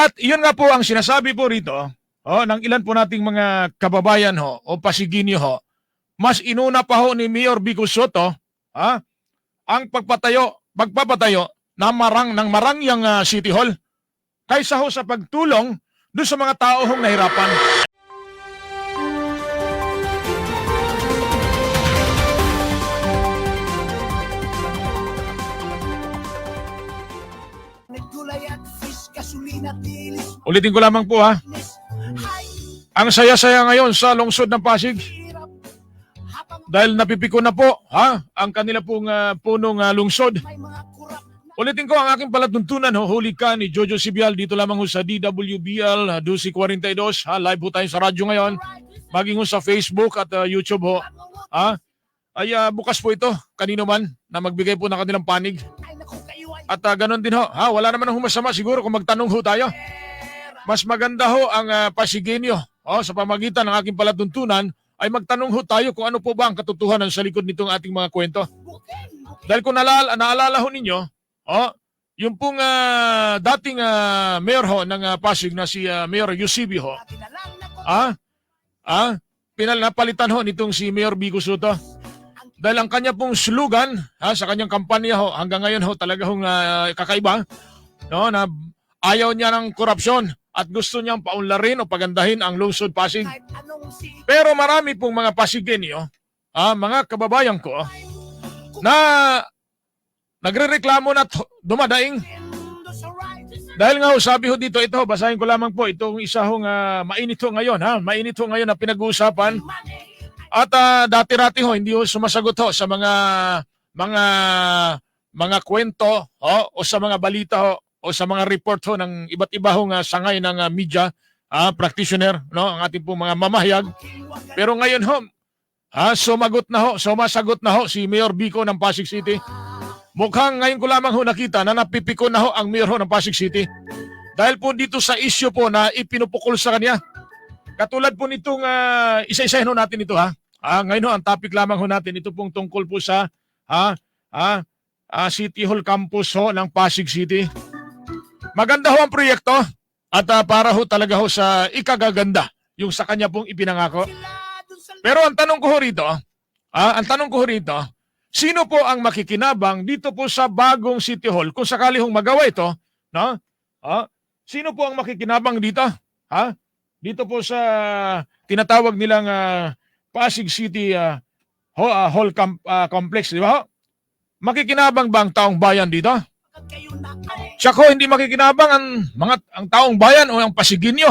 At iyon nga po ang sinasabi po rito ng ilan po nating mga kababayan o Pasigenyo mas inuna pa ni Mayor Vico Soto ang pagpapatayo ng marangyang City Hall kaysa sa pagtulong doon sa mga tao nahirapan. Ulitin ko lamang po ang saya-saya ngayon sa lungsod ng Pasig dahil napipiko na po ang kanila pong punong lungsod. Ulitin ko ang aking palatuntunan huli ka ni Jojo Sibial dito lamang sa DWBL 1242 live po tayo sa radyo ngayon maging sa Facebook at YouTube ay bukas po ito kanino man na magbigay po ng kanilang panig. At ganon din wala naman masama siguro kung magtanong tayo. Mas maganda ang Pasigenyo sa pamagitan ng aking palatuntunan ay magtanong tayo kung ano po ba ang katotohanan sa likod nitong ating mga kwento. Dahil kung naalala ninyo, yung pong dating mayor ng Pasig na si Mayor Yusibi napalitan nitong si Mayor Vico Soto. Dahil ang kanya pong slogan sa kanyang kampanya hanggang ngayon talaga kakaiba na ayaw niya ng korupsyon at gusto niyang paunlarin o pagandahin ang lungsod Pasig. Pero marami pong mga Pasigenyo, mga kababayan ko, na nagrereklamo na dumadaing. Dahil nga sabi dito, ito, basahin ko lamang po, itong isa mainit ngayon, mainit ngayon na pinag-uusapan. At dati-rati hindi sumasagot sa mga kwento o sa mga balita o sa mga report ng iba't iba sangay ng media practitioner ang ating pong mga mamahayag. Pero ngayon sumasagot na si Mayor Vico ng Pasig City. Mukhang ngayon ko lamang nakita na napipiko na ang Mayor ng Pasig City. Dahil po dito sa issue po na ipinupukol sa kanya. Katulad po nitong isa-isahin natin ito ngayon ang topic lamang natin ito pong tungkol po sa City Hall Campus ng Pasig City. Maganda ang proyekto at para talaga sa ikagaganda yung sa kanya pong ipinangako. Pero ang tanong ko rito, sino po ang makikinabang dito po sa bagong City Hall kung sakali magawa ito, no? Sino po ang makikinabang dito? Dito po sa tinatawag nilang Pasig City Hall Complex, di ba? Makikinabang ba ang taong bayan dito? Tsaka hindi makikinabang ang taong bayan o ang Pasigenyo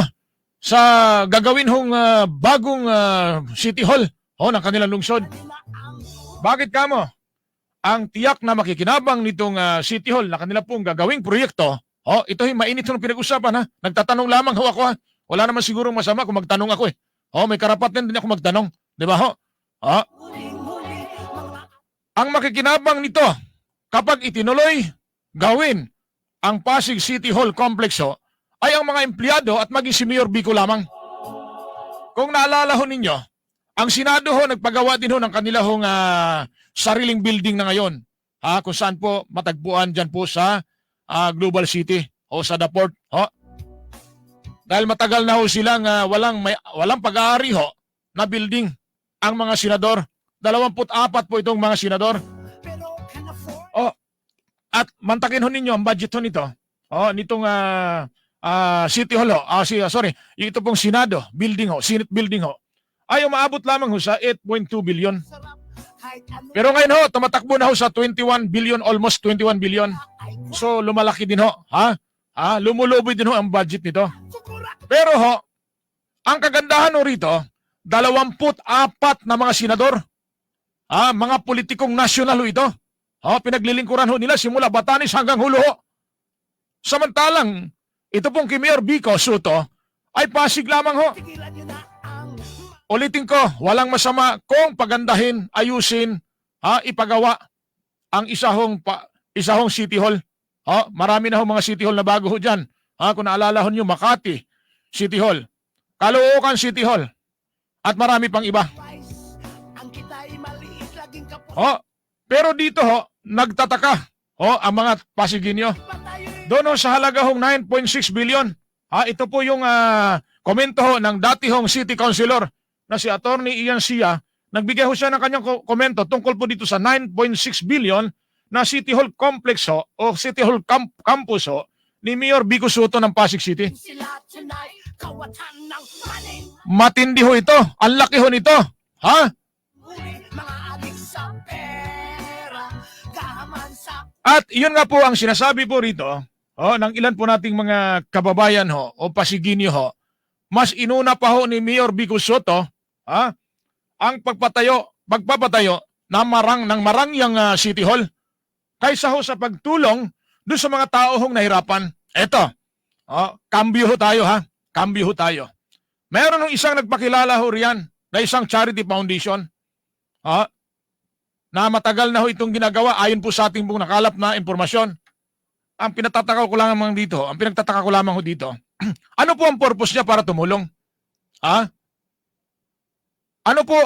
sa gagawin bagong City Hall ng kanilang lungsod. Bakit kamo? Ang tiyak na makikinabang nitong City Hall na kanila pong gagawing proyekto, ito mainit ng pinag-usapan Nagtatanong lamang ako Wala naman siguro masama kung magtanong ako may karapatan din ako magtanong. Di ba Ang makikinabang nito kapag itinuloy gawin ang Pasig City Hall Complex ay ang mga empleyado at maging si Mayor Vico lamang. Kung naalala ninyo, ang Senado nagpagawa din ng kanila sariling building na ngayon. Kung saan po matagpuan dyan po sa Global City o sa The Port. Dahil matagal na silang walang pag-aari na building ang mga senador. 24 po itong mga senador. At mantakin ninyo ang budget nito. Nitong City Hall ito pong Senado building Senate building ay umaabot lamang sa 8.2 billion. Pero ngayon tumatakbo na sa 21 billion, almost 21 billion. So lumalaki din lumuluboy din ang budget nito. Pero ang kagandahan rito, 24 na mga senador, mga politikong nasyonal ito. Pinaglilingkuran nila simula Batanes hanggang Hulo. Samantalang, ito pong kay Mayor Vico Soto ay Pasig lamang Ulitin ko, walang masama kung pagandahin, ayusin, ipagawa ang isahong City Hall. Marami na mga City Hall na bago dyan. Kung naalala nyo, Makati City Hall, Caloocan City Hall, at marami pang iba. Pero dito nagtataka ang mga Pasigenyo. Doon sa halaga 9.6 billion Ito po yung komento ho ng dati hong City Councilor na si Attorney Ian Sia. Nagbigay ho siya ng kanyang komento tungkol po dito sa 9.6 billion na City Hall Complex ho o City Hall Campus ho ni Mayor Vico Soto ng Pasig City. Matindi ho ito. Ang laki ho nito. At yun nga po ang sinasabi po rito ng ilan po nating mga kababayan ho o Pasiginyo ho. Mas inuna pa ho ni Mayor Vico Soto ang pagpapatayo ng marangyang City Hall kaysa ho sa pagtulong doon sa mga tao hong nahirapan. Eto, kambyo ho tayo Kambyo ho tayo. Meron ng isang nagpakilala ho riyan na isang charity foundation na matagal na ho itong ginagawa ayon po sa ating pong nakalap na impormasyon. Ang pinagtataka ko lamang dito, ano po ang purpose niya para tumulong? Ano po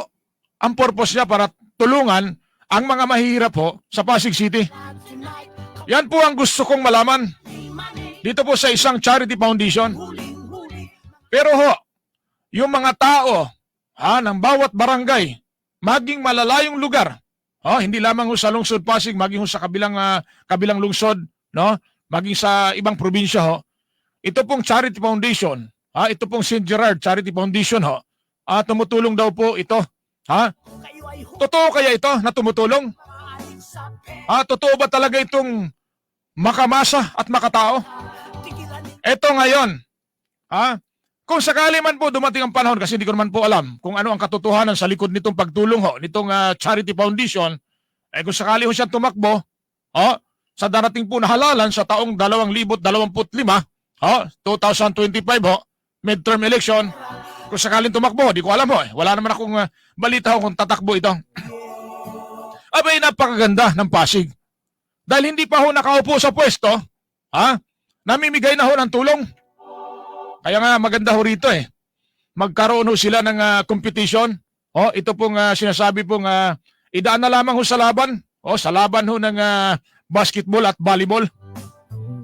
ang purpose niya para tulungan ang mga mahihirap po sa Pasig City? Yan po ang gusto kong malaman dito po sa isang charity foundation. Pero ho, yung mga tao ng bawat barangay, maging malalayong lugar, hindi lamang ho sa lungsod Pasig, maging ho sa kabilang lungsod, no? Maging sa ibang probinsya ho. Ito pong charity foundation, ito pong St. Gerard Charity Foundation ho, tumutulong daw po ito. Totoo kaya ito na tumutulong? Totoo ba talaga itong makamasa at makatao? Ito ngayon, kung sakali man po dumating ang panahon, kasi hindi ko naman po alam kung ano ang katotohanan sa likod nitong pagtulong ho, nitong charity foundation, kung sakali ho siya tumakbo, sa darating po na halalan sa taong 2025, 2025 ho, midterm election, kung sakaling tumakbo, di ko alam ho, wala naman akong balita ho kung tatakbo ito. Abay, napakaganda ng Pasig. Dahil hindi pa ho nakaupo sa pwesto, namimigay na ho ng tulong. Kaya nga maganda ho rito magkaroon ho sila ng competition. Ito pong sinasabi pong idaan na lamang ho sa laban. Sa laban ho ng basketball at volleyball.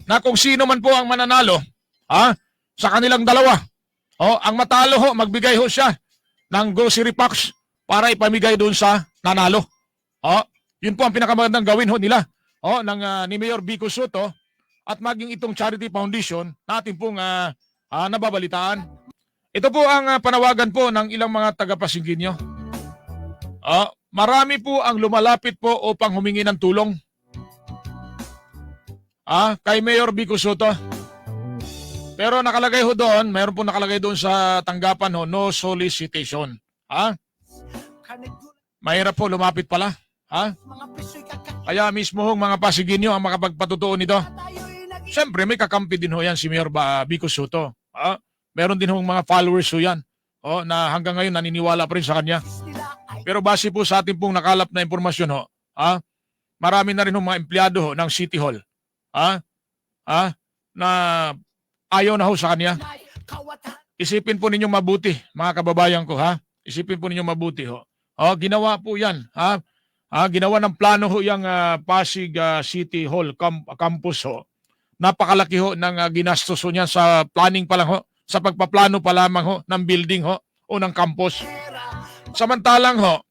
Na kung sino man po ang mananalo sa kanilang dalawa. Ang matalo ho, magbigay ho siya ng grocery packs para ipamigay doon sa nanalo. Yun po ang pinakamagandang gawin ho nila ni Mayor Vico Soto at maging itong charity foundation natin pong nababalitaan. Ito po ang panawagan po ng ilang mga taga-Pasiginyo. Marami po ang lumalapit po upang humingi ng tulong kay Mayor Vico Soto. Pero nakalagay ho doon, mayroon po nakalagay doon sa tanggapan ho, no solicitation. Mahirap po lumapit pala. Kaya mismo hong mga Pasiginyo ang makapagpatutuo nito. Siyempre may kakampi din ho yan si Mayor Vico Soto. Meron din hong mga followers ho yan na hanggang ngayon naniniwala pa rin sa kanya. Pero base po sa ating pong nakalap na impormasyon ho, marami na rin hong mga empleyado ho ng City Hall na ayaw na ho sa kanya. Isipin po ninyo mabuti, mga kababayan ko Isipin po ninyo mabuti ho. Ginawa po yan. Ginawa ng plano ho yung Pasig City Hall Campus ho. Napakalaki ho ng ginastos ho niyan sa planning pa lang ho, sa pagpaplano pa lamang ho ng building ho o ng campus. Samantalang ho,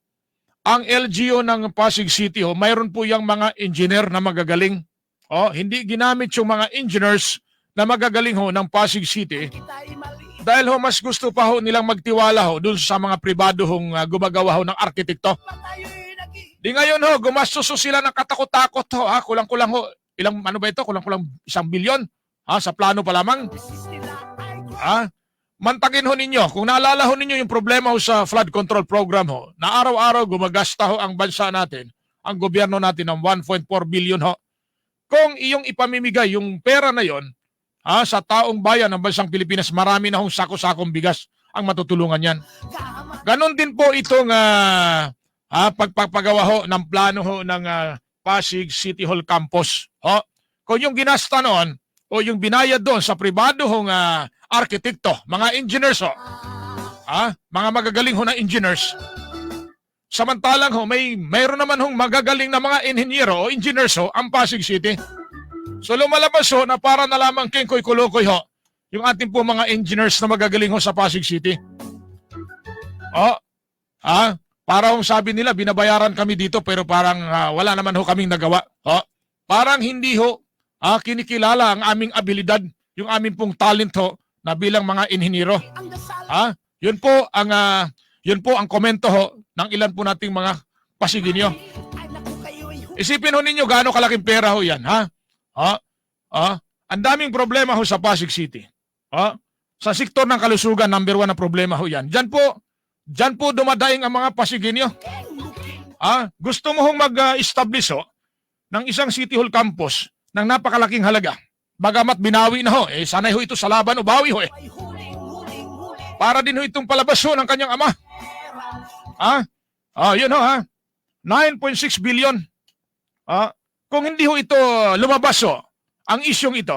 ang LGU ng Pasig City ho, mayroon po yung mga engineer na magagaling. Hindi ginamit yung mga engineers na magagaling ho ng Pasig City dahil ho mas gusto pa ho nilang magtiwala ho dun sa mga pribado hong gumagawa ho ng arkitekto. Di ngayon ho, gumastos ho sila ng katakot-takot ho. Kulang-kulang ho. Kulang-kulang 1 bilyon sa plano pa lamang. Mantagin ho ninyo. Kung naalala ho ninyo yung problema ho sa flood control program ho, na araw-araw gumagasta ho ang bansa natin, ang gobyerno natin ng 1.4 billion ho. Kung iyong ipamimigay yung pera na yon sa taong bayan ng bansang Pilipinas, marami na hong sako-sakong bigas ang matutulungan yan. Ganon din po itong pagpapagawa ho ng plano ho ng Pasig City Hall Campus. Kung yung ginasta noon o yung binayad doon sa pribado hong arkitekto, mga engineers mga magagaling ho na engineers. Samantalang ho, mayroon naman hong magagaling na mga inhinyero o engineers ho ang Pasig City. So lumalabas ho na para na lamang kengkoy-kulokoy ho yung ating po mga engineers na magagaling ho sa Pasig City. Oh, para kung sabi nila, binabayaran kami dito pero parang wala naman ho kaming nagawa. Oh, parang hindi ho kinikilala ang aming abilidad, yung aming pong talent ho na bilang mga inhiniro. Yun po ang komento ho ng ilan po nating mga Pasigenyo. Isipin ho ninyo gaano kalaking pera ho yan, ang daming problema ho sa Pasig City. Sa sektor ng kalusugan, number 1 na problema ho yan. Diyan po dumadaing ang mga Pasigenyo. Gusto mo hong mag-establish ho ng isang City Hall campus ng napakalaking halaga. Bagamat binawi na ho, sanay ho ito sa laban o bawi ho Para din ho itong palabas ho ng kanyang ama. Yun ho 9.6 billion. Kung hindi ho ito lumabas ho, ang isyong ito,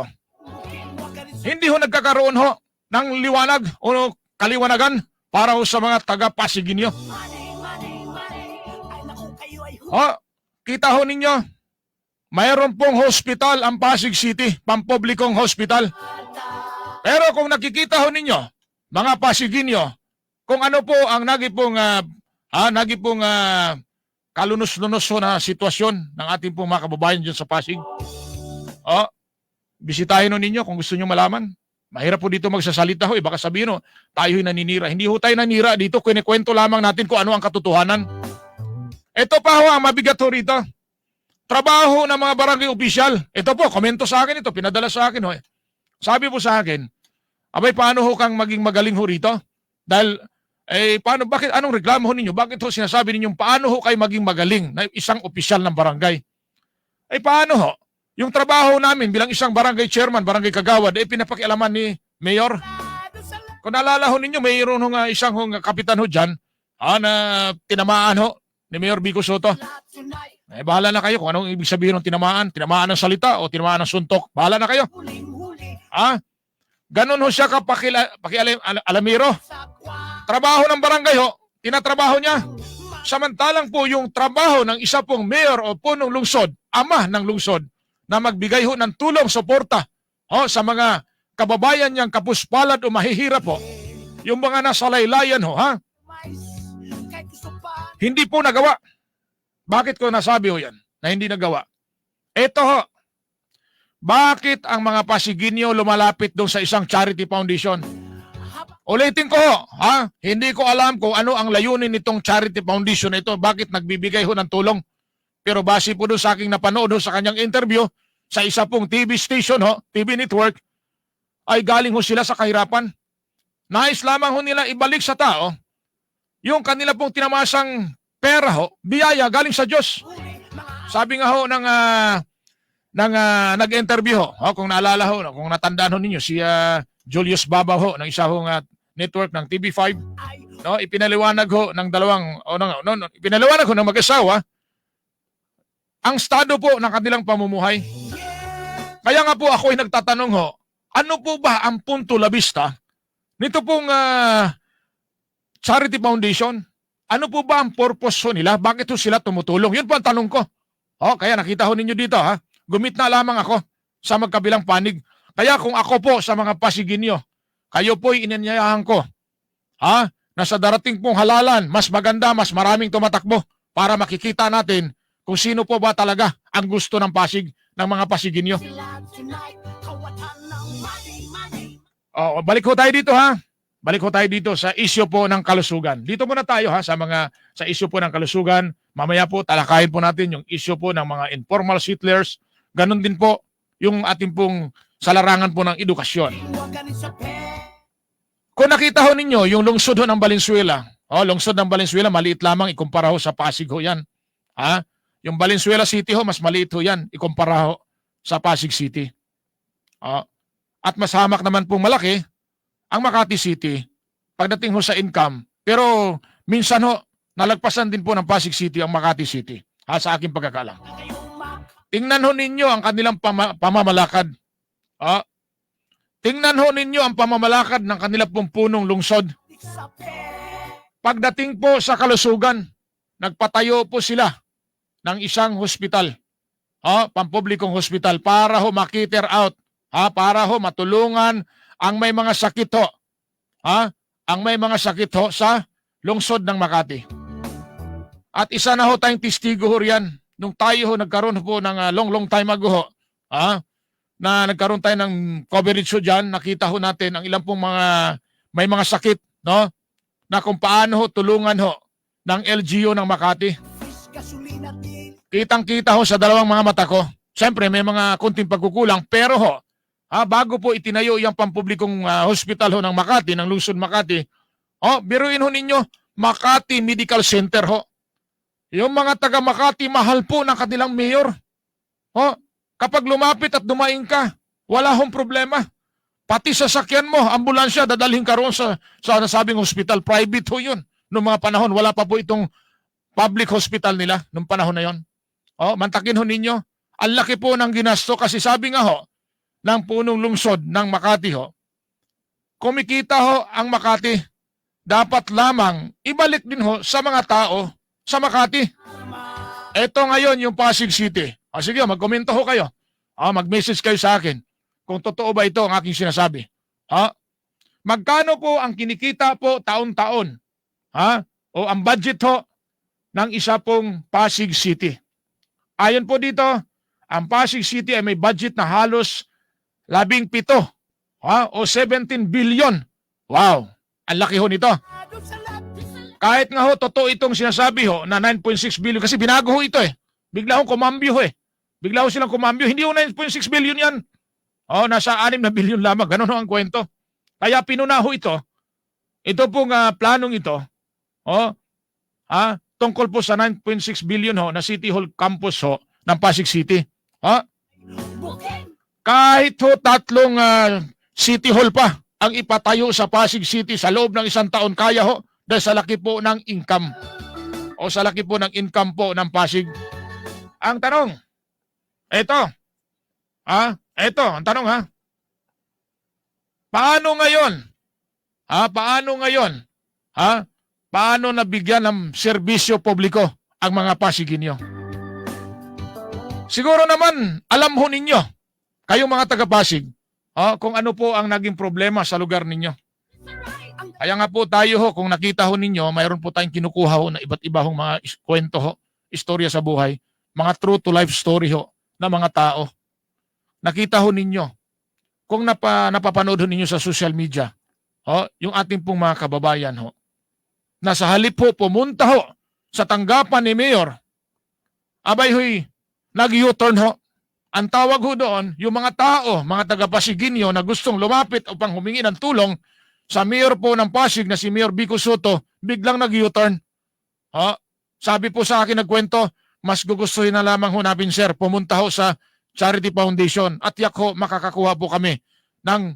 hindi ho nagkakaroon ho ng liwanag o kaliwanagan para ho sa mga taga-Pasigenyo. Kita ho ninyo, mayroon pong hospital ang Pasig City, pampublikong hospital. Pero kung nakikita ho ninyo, mga Pasigenyo, kung ano po ang nagipong kalunos-lunos ho na sitwasyon ng ating pong mga kababayan dyan sa Pasig. Bisitahin ho ninyo kung gusto nyo malaman. Mahirap po dito magsasalita ho. Baka sabihin ho, tayo'y naninira. Hindi ho tayo nanira dito. Kinikwento lamang natin kung ano ang katotohanan. Ito pa ho ang mabigat ho rito. Trabaho ng mga barangay opisyal. Ito po, komento sa akin ito. Pinadala sa akin ho. Sabi po sa akin, abay, paano ho kang maging magaling ho rito? Dahil, bakit, anong reklamo ho ninyo? Bakit ho sinasabi ninyo, paano ho kayo maging magaling na isang opisyal ng barangay? Paano ho? Yung trabaho namin bilang isang barangay chairman, barangay kagawad, pinapakialaman ni Mayor. Kung naalala ho ninyo, mayroon ho isang kapitan ho dyan, na tinamaan ho ni Mayor Vico Soto. Bahala na kayo kung anong ibig sabihin ng tinamaan. Tinamaan ng salita o tinamaan ng suntok. Bahala na kayo. Ganon ho siya alamiro. Trabaho ng barangay ho, tinatrabaho niya. Samantalang po yung trabaho ng isa pong mayor o punong lungsod, ama ng lungsod, na magbigay ho ng tulong, suporta sa mga kababayan niyang kapuspalad o mahihirap ho. Yung mga nasa laylayan ho, hindi po nagawa. Bakit ko nasabi ho yan na hindi nagawa? Ito ho, bakit ang mga Pasigenyo lumalapit doon sa isang charity foundation? Ulitin ko ho, hindi ko alam kung ano ang layunin nitong charity foundation na ito. Bakit nagbibigay ho ng tulong? Pero base po doon sa aking napanood ho sa kanyang interview sa isa pong TV station TV network, ay galing ho sila sa kahirapan. Nais lamang ho nila ibalik sa tao yung kanila pong tinamasang pera biyaya galing sa Diyos. Sabi nga ho ng nag-interview kung naalala ho, kung natandaan ho ninyo, si Julius Babaw ho, ng isa network ng TV5, ipinaliwanag ho ng ipinaliwanag ho ng mag-asawa ang estado po ng kanilang pamumuhay. Kaya nga po ako ay nagtatanong ano po ba ang punto labista nito pong charity foundation? Ano po ba ang purpose nila? Bakit sila tumutulong? Yun po ang tanong ko. Kaya nakita ho ninyo dito, gumit na lamang ako sa magkabilang panig. Kaya kung ako po sa mga Pasigenyo, kayo po'y inanyayahan ko, na sa darating pong halalan, mas maganda, mas maraming tumatakbo para makikita natin kung sino po ba talaga ang gusto ng Pasig, ng mga Pasigenyo. Balik ho tayo dito Balik ho tayo dito sa isyu po ng kalusugan. Dito muna tayo sa isyu po ng kalusugan. Mamaya po talakayin po natin yung isyu po ng mga informal settlers. Ganon din po yung ating pong sa larangan po ng edukasyon. Kung nakita ho ninyo yung lungsod ho ng Valenzuela, lungsod ng Valenzuela maliit lamang ikumpara ho sa Pasig ho yan. Yung Valenzuela City ho mas maliit ho yan ikumpara ho sa Pasig City. At mas hamak naman pong malaki ang Makati City pagdating ho sa income. Pero minsan ho, nalagpasan din po ng Pasig City ang Makati City. Sa aking pagkakalam. Tingnan ho ninyo ang kanilang pamamalakad. Tingnan ho ninyo ang pamamalakad ng kanilang pong punong lungsod. Pagdating po sa kalusugan, nagpatayo po sila ng isang hospital. Pampublikong hospital para ho makiter out para ho matulungan ang may mga sakit ho. Ang may mga sakit ho sa lungsod ng Makati. At isa na ho tayong testigo ho riyan. Nung tayo ho nagkaroon po ng long time ago ho, na nagkaroon tayo ng coverage ho dyan, nakita ho natin ang ilang pong mga may mga sakit, no? Na kung paano ho tulungan ho ng LGU ng Makati. Kitang-kita ho sa dalawang mga mata ko. Siyempre may mga kunting pagkukulang, pero ho, bago po itinayo yung pampublikong hospital ho ng Makati, ng lungsod Makati, biruin ho ninyo, Makati Medical Center ho. Yung mga taga Makati, mahal po ng kanilang mayor. Kapag lumapit at dumaing ka, wala hong problema. Pati sa sakyan mo, ambulansya, dadalhin ka roon sa nasabing hospital. Private ho yun. Noong mga panahon, wala pa po itong public hospital nila noong panahon na yon. Mantakin ho ninyo. Ang laki po ng ginasto kasi sabi nga ho, ng punong lungsod ng Makati ho, kumikita ho ang Makati, dapat lamang ibalik din ho sa mga tao sa Makati. Ito ngayon yung Pasig City. Sige, magkomento ho kayo. Mag-message kayo sa akin kung totoo ba ito ang aking sinasabi. Magkano po ang kinikita po taon-taon? O ang budget ho ng isa pong Pasig City. Ayon po dito, ang Pasig City ay may budget na halos 17 o 17 billion. Wow, ang laki ho nito. Kahit nga ho, totoo itong sinasabi ho na 9.6 billion kasi binago ho ito eh. Bigla ho kumambyo ho eh. Bigla ho silang kumambyo. Hindi ho 9.6 billion yan. Nasa 6 na billion lamang. Ganun ho ang kwento. Kaya pinuna ho ito. Ito pong planong ito. Tungkol po sa 9.6 billion ho na City Hall campus ho ng Pasig City. Kahit ho 3 City Hall pa ang ipatayo sa Pasig City sa loob ng 1 taon, kaya ho dahil sa laki po ng income o sa laki po ng income po ng Pasig. Ang tanong, ito, ang tanong paano ngayon? Paano nabigyan ng serbisyo publiko ang mga Pasiginyo? Siguro naman, alam ho ninyo, kayong mga taga-Pasig, kung ano po ang naging problema sa lugar ninyo. Kaya nga po tayo ho, kung nakita ho ninyo, mayroon po tayong kinukuha ho na iba't iba hong mga kwento ho, istorya sa buhay, mga true to life story ho na mga tao. Nakita ho ninyo, kung napapanood ho ninyo sa social media, yung ating pong mga kababayan ho, na sa halip ho pumunta ho sa tanggapan ni Mayor, abay ho'y nag-U-turn ho. Ang tawag ho doon, yung mga tao, mga taga-Pasiginyo na gustong lumapit upang humingi ng tulong sa Mayor po ng Pasig na si Mayor Vico Soto, biglang nag-U-turn. Sabi po sa akin nagkwento, mas gugustuhin na lamang ho namin, sir, pumunta ho sa Charity Foundation at yak ho makakakuha po kami ng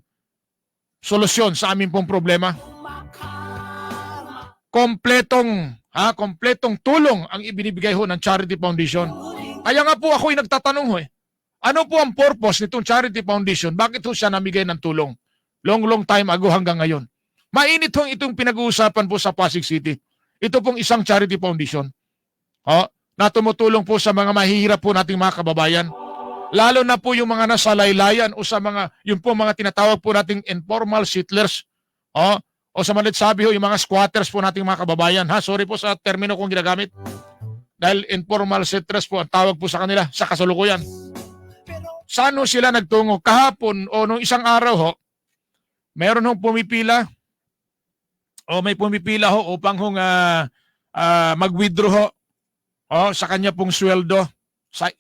solusyon sa aming pong problema. Kompletong tulong ang ibinibigay ho ng Charity Foundation. Kaya nga po ako'y nagtatanong ho ano po ang purpose nitong Charity Foundation? Bakit ho siya namigay ng tulong? Long time ago hanggang ngayon. Mainit ho itong pinag-uusapan po sa Pasig City. Ito pong isang Charity Foundation. Na tumutulong po sa mga mahihirap po nating mga kababayan. Lalo na po yung mga nasa laylayan o sa yung po mga tinatawag po nating informal settlers. O sa malit sabi ho, yung mga squatters po nating mga kababayan. Sorry po sa termino kong ginagamit. Dahil informal settlers po ang tawag po sa kanila sa kasalukuyan. Saan ho sila nagtungo? Kahapon o nung isang araw ho, meron hong pumipila o may pumipila ho upang mag-withdraw ho sa kanya pong sweldo sa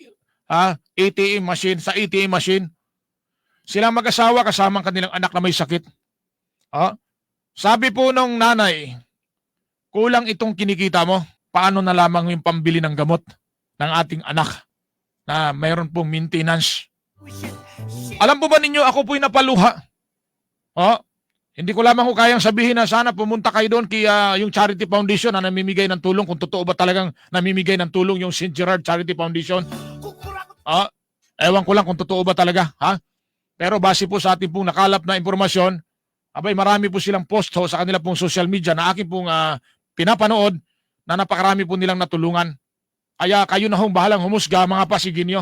ATM machine. Silang mag-asawa kasama ang kanilang anak na may sakit. Sabi po nung nanay, kulang itong kinikita mo. Paano na lamang yung pambili ng gamot ng ating anak na mayroon pong maintenance? Alam po ba ninyo, ako po'y napaluha. Hindi ko lamang kayang sabihin na sana pumunta kayo doon kaya yung Charity Foundation na namimigay ng tulong, kung totoo ba talagang namimigay ng tulong yung St. Gerard Charity Foundation. Ewan ko lang kung totoo ba talaga. Pero base po sa ating pong nakalap na impormasyon, abay marami po silang post ho sa kanila pong social media na aking pong pinapanood na napakarami po nilang natulungan. Kaya kayo na hong bahalang humusga mga Pasiginyo.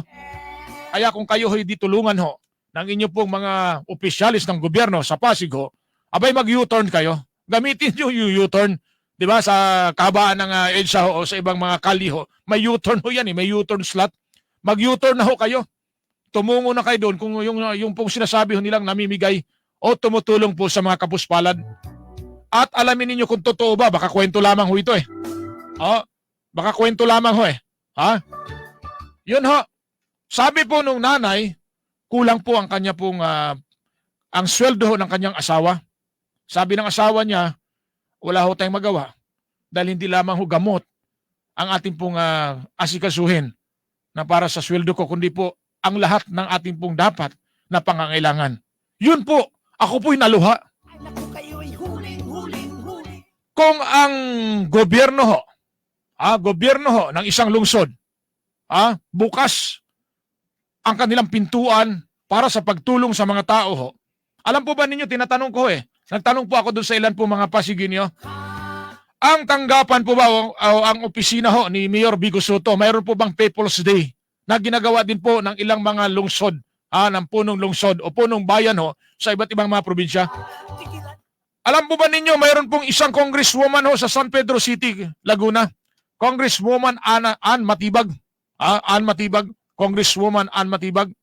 Kaya kung kayo ho'y di tulungan ho ng inyo pong mga opisyalis ng gobyerno sa Pasig ho, abay mag-U-turn kayo. Gamitin nyo yung U-turn. Di ba? Sa kahabaan ng EDSA ho, o sa ibang mga kali ho, may U-turn ho yan eh. May U-turn slot. Mag-U-turn na ho kayo. Tumungo na kayo doon kung yung pong sinasabi ho nilang namimigay o tumutulong po sa mga kapuspalad. At alamin ninyo kung totoo ba, baka kwento lamang ho ito eh. Baka kwento lamang ho eh. Ha? Yun ho. Sabi po nung nanay, kulang po ang kanya pong ang sweldo ho ng kanyang asawa. Sabi ng asawa niya, wala ho tayong magawa dahil hindi lamang ho gamot ang ating pong asikasuhin na para sa sweldo ko, kundi po ang lahat ng ating pong dapat na pangangailangan. Yun po, ako po'y naluha. Kung ang gobyerno ho ng isang lungsod, bukas ang kanilang pintuan para sa pagtulong sa mga tao ho. Alam po ba ninyo, tinatanong ko nagtanong po ako doon sa ilan po mga Pasigenyo. Ang tanggapan po ba o ang opisina ho ni Mayor Vico Soto, mayroon po bang People's Day na ginagawa din po ng ilang mga lungsod, ng punong lungsod o punong bayan ho sa iba't ibang mga probinsya? Alam po ba ninyo, mayroon pong isang congresswoman ho sa San Pedro City, Laguna. Congresswoman Ann Matibag. Ann Matibag. Congresswoman Ann Matibag.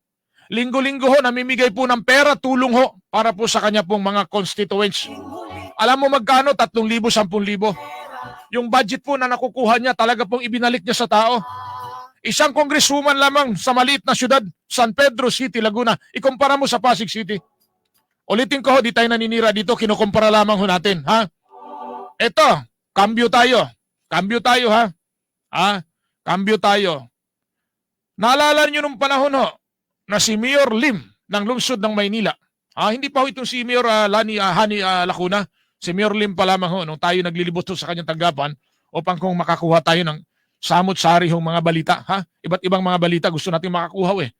Linggo-linggo ho, namimigay po ng pera, tulong ho, para po sa kanya pong mga constituents. Alam mo magkano? 3,000, 10,000. Yung budget po na nakukuha niya, talaga pong ibinalik niya sa tao. Isang congresswoman lamang sa maliit na syudad, San Pedro City, Laguna. Ikumpara mo sa Pasig City. Ulitin ko ho, di tayo naninira dito, kinukumpara lamang ho natin. Eto, kambyo tayo. Kambyo tayo Kambyo tayo. Naalala niyo nung panahon ho, na si Mayor Lim ng lungsod ng Maynila. Hindi pa ho itong si Mayor Hani Lacuna. Si Mayor Lim pa lamang ho, nung tayo naglilibot ho sa kanyang tanggapan upang kung makakuha tayo ng samot-sari hong mga balita. Iba't ibang mga balita gusto natin makakuha eh.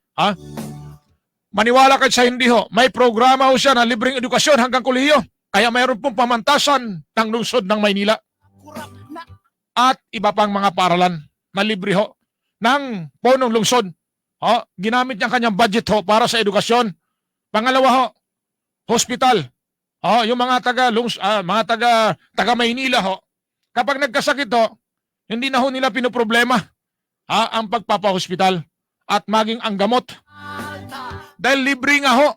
Maniwala kayo sa hindi ho, may programa ho siya na libreng edukasyon hanggang kolehiyo. Kaya mayroon pong pamantasan ng lungsod ng Maynila. At iba pang mga paaralan na libre ho ng punong lungsod. Ginamit niya kanyang budget ho para sa edukasyon. Pangalawa ho, hospital. Yung mga taga Maynila ho, kapag nagkasakit ho, hindi na ho nila pinoproblema ang pagpapahospital at maging ang gamot. Dahil libre nga ho.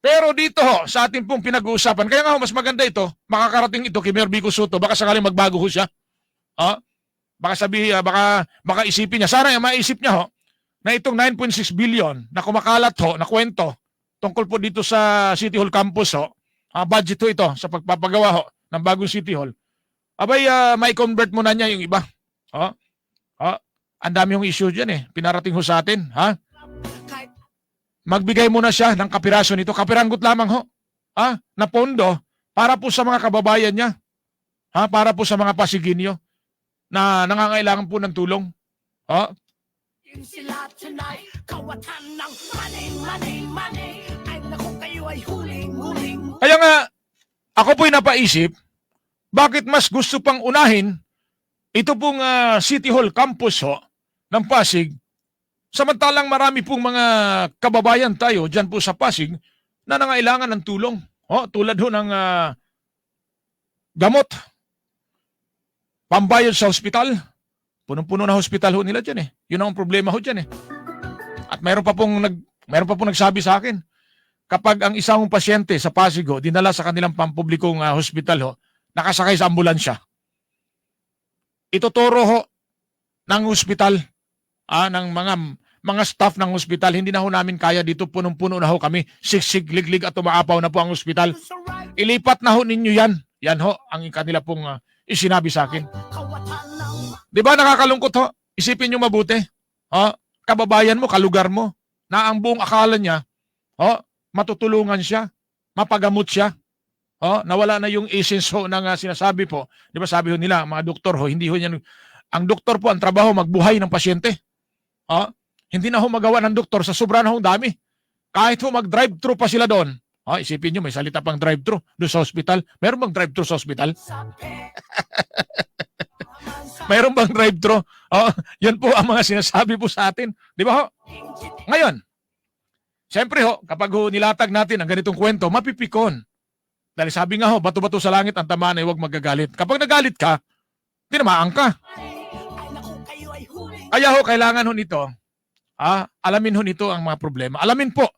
Pero dito ho, sa ating pong pinag-uusapan, kaya nga ho, mas maganda ito, makakarating ito kay Mayor Vico Soto, baka sakaling magbago ho siya. Baka isipin niya, sana yung maisip niya ho, na itong 9.6 billion na kumakalat ho, na kwento, tungkol po dito sa City Hall campus ho, budget ho ito sa pagpapagawa ho ng bagong City Hall. Abay, may convert mo na niya yung iba. Ang dami yung issue dyan eh, pinarating ho sa atin. Magbigay muna siya ng kapiraso nito, kapiranggot lamang ho, na pondo para po sa mga kababayan niya, para po sa mga Pasigenyo na nangangailangan po ng tulong. Kaya nga, ako po'y napaisip, bakit mas gusto pang unahin ito pong City Hall campus ho, ng Pasig, samantalang marami pong mga kababayan tayo dyan po sa Pasig na nangailangan ng tulong. Tulad ho ng gamot, pambayad sa hospital. Punong-puno na hospital ho nila dyan eh. Yun ang problema ho dyan eh. At mayroon pa pong nagsabi sa akin, kapag ang isang pasyente sa Pasig ho, dinala sa kanilang pampublikong hospital ho, nakasakay sa ambulansya, ituturo ho ng hospital, ng mga staff ng hospital, hindi na ho namin kaya dito, punong-puno na ho kami, siksik, liglig at umaapaw na po ang hospital. Ilipat na ho ninyo yan. Yan ho, ang kanila pong isinabi sa akin. Di ba nakakalungkot ho? Isipin nyo mabuti. Kababayan mo, kalugar mo, na ang buong akala niya, matutulungan siya, mapagamot siya, nawala na yung essence ho ng sinasabi po. Di ba sabi ho nila, mga doktor ho, hindi ho yan, ang doktor po, ang trabaho, magbuhay ng pasyente. Hindi na ho magawa ng doktor sa sobra na ho dami. Kahit ho mag-drive-thru pa sila doon. Isipin nyo, may salita pang drive-thru doon sa hospital. Meron bang drive-thru sa hospital? Mayroon bang drive-thru? Yan po ang mga sinasabi po sa atin. Di ba ho? Ngayon, Siyempre ho, kapag ho nilatag natin ang ganitong kwento, mapipikon. Dahil sabi nga ho, bato-bato sa langit ang tamaan ay huwag magagalit. Kapag nagalit ka, tinamaan ka. Kaya ho, kailangan ho nito, alamin ho nito ang mga problema. Alamin po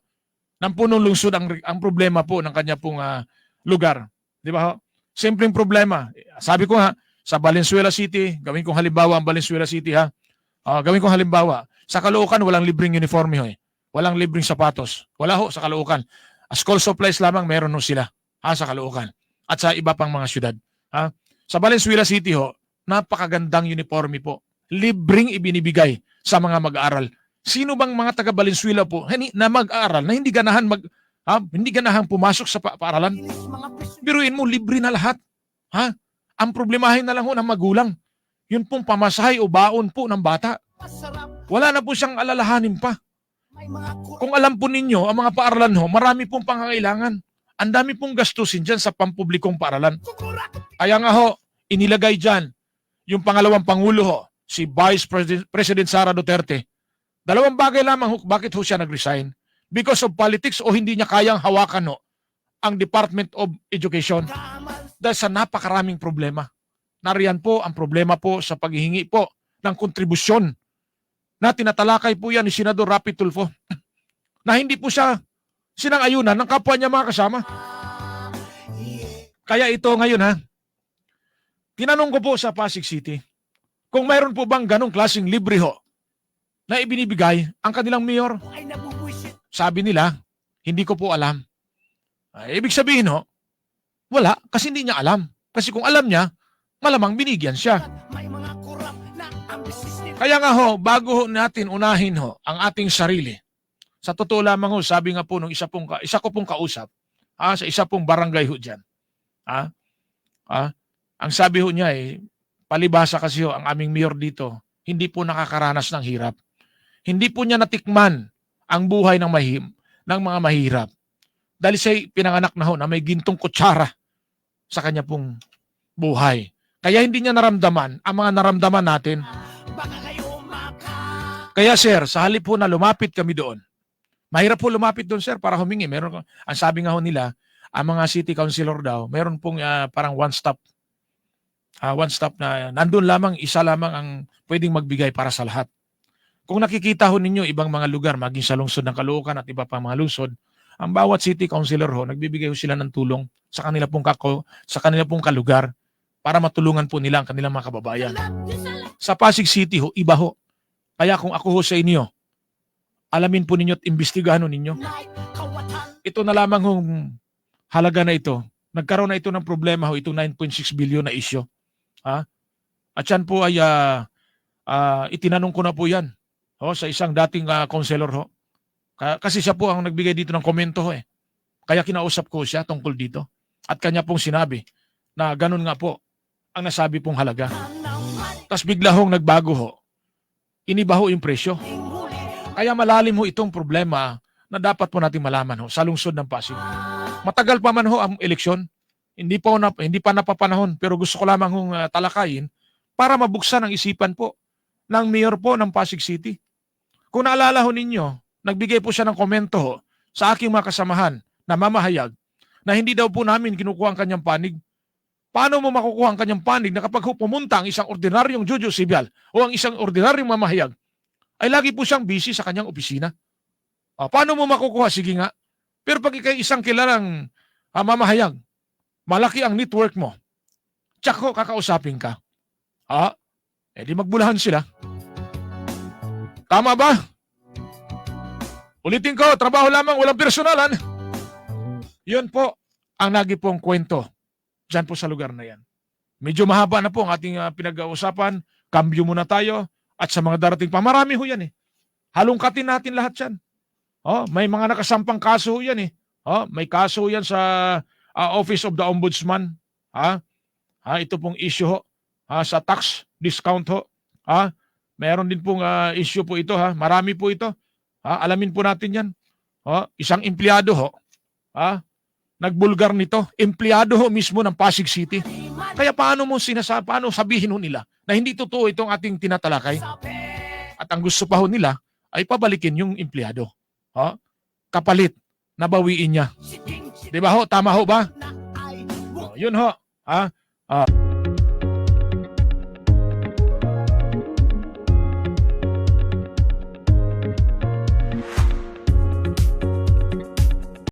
ng punong lungsod ang problema po ng kanya pong lugar. Di ba ho? Simpleng problema. Sabi ko ha, sa Valenzuela City, gawin kong halimbawa ang Valenzuela City ha. Gawin kong halimbawa, sa Caloocan walang libreng uniforme ho eh. Walang libreng sapatos. Wala ho sa Caloocan. School supplies lamang meron ho sila sa Caloocan. At sa iba pang mga syudad. Sa Valenzuela City ho, napakagandang uniforme po. Libreng ibinibigay sa mga mag-aaral. Sino bang mga taga Valenzuela po na mag-aaral na hindi ganahan pumasok sa paaralan? Biruin mo, libre na lahat. Ang problemahin na lang ho ng magulang. Yun pong pamasahe o baon po ng bata. Wala na po siyang alalahanin pa. Kung alam po ninyo, ang mga paaralan ho, marami pong pangangailangan. Ang dami pong gastusin dyan sa pampublikong paaralan. Kaya nga ho, inilagay dyan yung pangalawang pangulo ho, si Vice President Sara Duterte. Dalawang bagay lamang ho, bakit ho siya nag-resign? Because of politics o hindi niya kayang hawakan ho ang Department of Education dahil sa napakaraming problema. Nariyan po ang problema po sa paghihingi po ng kontribusyon na tinatalakay po yan ni Senador Rapi Tulfo na hindi po siya sinang-ayunan ng kapwa niya mga kasama. Kaya ito ngayon tinanong ko po sa Pasig City kung mayroon po bang ganong klaseng libre ho na ibinibigay ang kanilang mayor. Sabi nila, hindi ko po alam. Ibig sabihin ho, wala kasi hindi niya alam. Kasi kung alam niya, malamang binigyan siya. Kaya nga ho, bago ho natin unahin ho ang ating sarili, sa totoo lamang ho, sabi nga po nung isa ko pong kausap, sa isa pong barangay ho dyan, ang sabi ho niya palibasa kasi ho, ang aming mayor dito, hindi po nakakaranas ng hirap. Hindi po niya natikman ang buhay ng mga mahirap. Dahil siya pinanganak na ho na may gintong kutsara sa kanya pong buhay. Kaya hindi niya naramdaman ang mga naramdaman natin. Kaya sir, sa halip po na lumapit kami doon, mahirap po lumapit doon sir para humingi. Ang sabi nga ho nila, ang mga city councilor daw, meron pong parang one stop na nandun lamang, isa lamang ang pwedeng magbigay para sa lahat. Kung nakikita ho ninyo ibang mga lugar, maging sa lungsod ng Caloocan at iba pang mga lungsod, ang bawat city councilor ho, nagbibigay ho sila ng tulong sa kanila pong kalugar para matulungan po nila ang kanilang mga kababayan. Sa Pasig City ho, iba ho. Kaya kung ako ho sa inyo, alamin po ninyo at imbestigahan ho ninyo. Ito na lamang hong halaga na ito. Nagkaroon na ito ng problema ho, itong 9.6 billion na issue. At yan po ay itinanong ko na po yan sa isang dating counselor ho. Kasi siya po ang nagbigay dito ng komento ho Kaya kinausap ko siya tungkol dito. At kanya pong sinabi na ganun nga po ang nasabi pong halaga. Tapos bigla hong nagbago ho. Iniba ho yung presyo. Kaya malalim ho itong problema na dapat po natin malaman ho sa lungsod ng Pasig. Matagal pa man ho ang eleksyon. Hindi pa napapanahon. Pero gusto ko lamang hong talakayin para mabuksan ang isipan po ng mayor po ng Pasig City. Kung naalala ho ninyo, nagbigay po siya ng komento ho sa aking mga kasamahan na mamahayag na hindi daw po namin kinukuha ang kanyang panig. Paano mo makukuha ang kanyang panig na kapag pumunta ang isang ordinaryong Jojo Sibyal o ang isang ordinaryong mamahayag, ay lagi po siyang busy sa kanyang opisina? Paano mo makukuha? Sige nga. Pero pag ikay isang kilalang mamahayag, malaki ang network mo, tsak ko kakausapin ka. Di magbulahan sila. Tama ba? Ulitin ko, trabaho lamang, walang personalan. Yun po ang lagi pong kwento dyan po sa lugar na yan. Medyo mahaba na po ang ating pinag-uusapan. Kambyo muna tayo. At sa mga darating pa, marami ho yan Halongkatin natin lahat yan. May mga nakasampang kaso ho yan may kaso yan sa Office of the Ombudsman. Ito pong issue ho. Sa tax discount ho. Meron din pong issue po ito Marami po ito. Alamin po natin yan. Isang empleyado ho. Nagbulgar nito. Empleyado ho mismo ng Pasig City. Kaya paano sabihin ho nila na hindi totoo itong ating tinatalakay? At ang gusto pa ho nila ay pabalikin yung empleyado. kapalit na bawiin niya. Di ba ho? Tama ho ba? Yun ho. Ha?